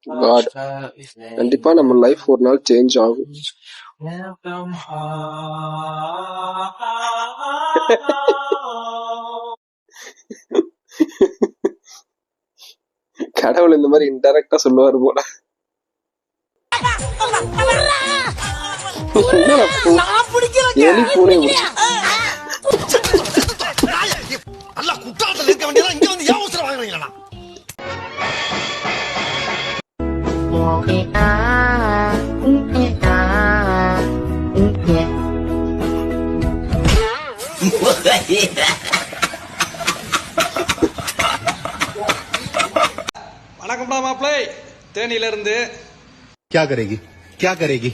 God கண்டிப்பா நம்ம life ஒரு நாள் சேஞ்ச் ஆகும். கடவுள் இந்த மாதிரி இன்டைரக்டா சொல்லுவாரு போல. எலி பூனை வணக்கம்டா மாப்பிளை, தேனியில இருந்து. क्या करेगी क्या करेगी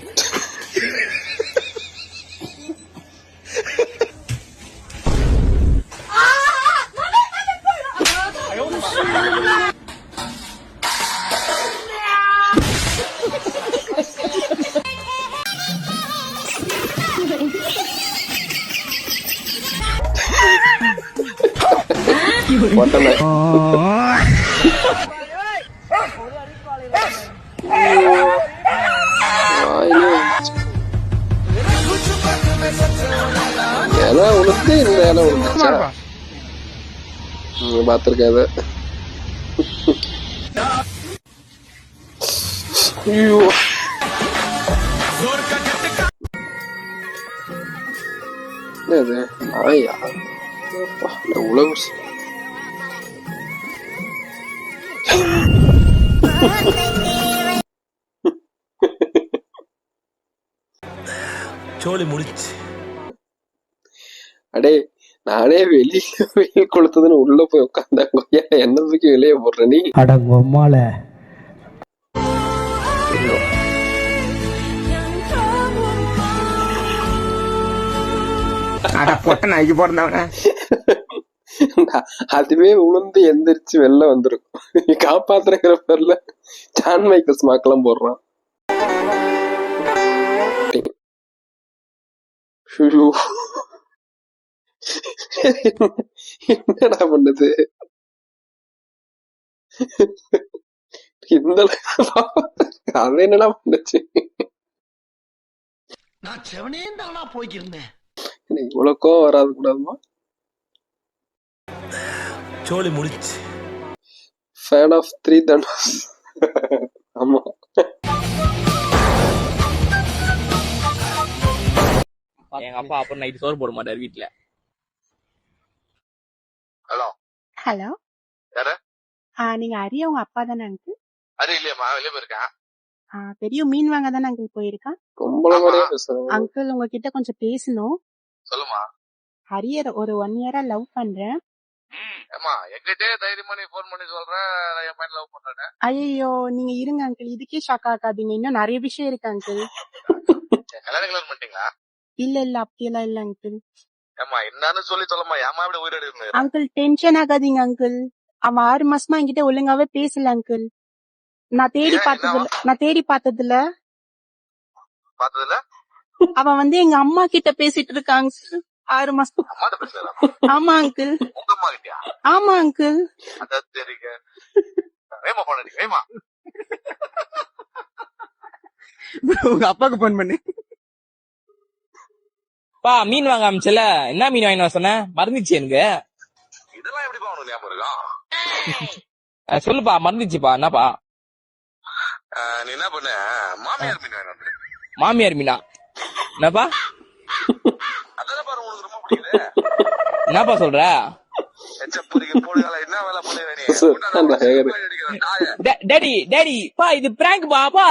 இலை உளுந்து இந்த இலை உளுந்துச்சா பாத்திருக்காத. ஐயோ என்னது நாயா உழவு. சோலி முடிச்சு. அடே நானே வெளியில வெயில் கொளுத்ததுன்னு உள்ள போய் உட்காந்தாங்க. என்னதுக்கு வெளியே போடுற நீ? அடங்கம்மால பொட்டனாக்கி போறவன அதுவே உளுந்து எந்திரிச்சு வெளில வந்துருக்கும். காப்பாத்துறங்கிற பேர்ல ஜான் மைக்கேல் ஸ்மாக்கெல்லாம் போடுறான். என்னடா பண்ணுது இந்த அது என்னடா பண்ணுச்சு? நான் செவனே தானா போய்க்கிருந்தேன். இவ்வளவு கோவம் வராது கூடாதுமா. சோலி முடிச்சு. Fan of 3 Dhanush. ஆமா எங்க அப்பா அப்புறம் நைட் சோறு போட மாட்டாரு வீட்டுல. ஹலோ ஹலோ யாரு? நீங்க அரிய உங்க அப்பா தானே அங்கிள்? அது இல்லையம்மா, வெளியே போயிருக்கேன். பெரிய மீன் வாங்க தானே அங்கிள் போயிருக்கான். பொம்பளை மாதிரியே பேசுறேன். அங்கிள் உங்ககிட்ட கொஞ்சம் பேசணும். சொல்லுமா. ஹரியர் ஒரு 1 இயரா லவ் பண்றேன். ஏமா எங்கிட்டே தைரியமா நீ போன் பண்ணி சொல்றேன் என் பையன் லவ் பண்றேன்னு. ஐயோ நீங்க இருங்க அங்கிள், இதுக்கே ஷாக் ஆகாதீங்க, இன்னும் நிறைய விஷயம் இருக்கு அங்கிள். கல்யாணம் கிளம்பி பண்ணிட்டீங்களா? இல்ல அப்படியெல்லாம் இல்ல அங்கிள். ஏமா என்னன்னு சொல்லி சொல்லமா, ஏமா இப்படி உயிரோடு இருந்தது? அங்கிள் டென்ஷன் ஆகாதீங்க அங்கிள். அவன் 6 மாசமா என்கிட்ட ஒழுங்காவே பேசல அங்கிள். நான் தேடி பார்த்ததுல அவன் வந்து எங்க அம்மா கிட்ட பேசிட்டு இருக்காங்க 6 மாசம். ஆமா அங்கிள். ஆமா அங்கிள். உங்க அப்பாக்கு போன் பண்ணு. பா மீன் வாங்க ஆரம்பிச்சல, என்ன மீன் வாங்கினா சொன்ன மறந்துச்சு எனக்கு. இதெல்லாம் எப்படிப்பா உனக்கு ஞாபகம் இருக்கும்? சொல்லுப்பா மறந்துச்சுப்பா. என்னப்பா நீ என்ன பண்ண? மாமியார் மீன் வாங்க. மாமியார் மீனா? என்னப்பா அதான் பாரு உனக்கு ரொம்ப பிடிக்குது. என்னப்பா சொல்ற? என்ன வேலை பண்ணுற நீ? டேடி பா இது பிராங்க் பா.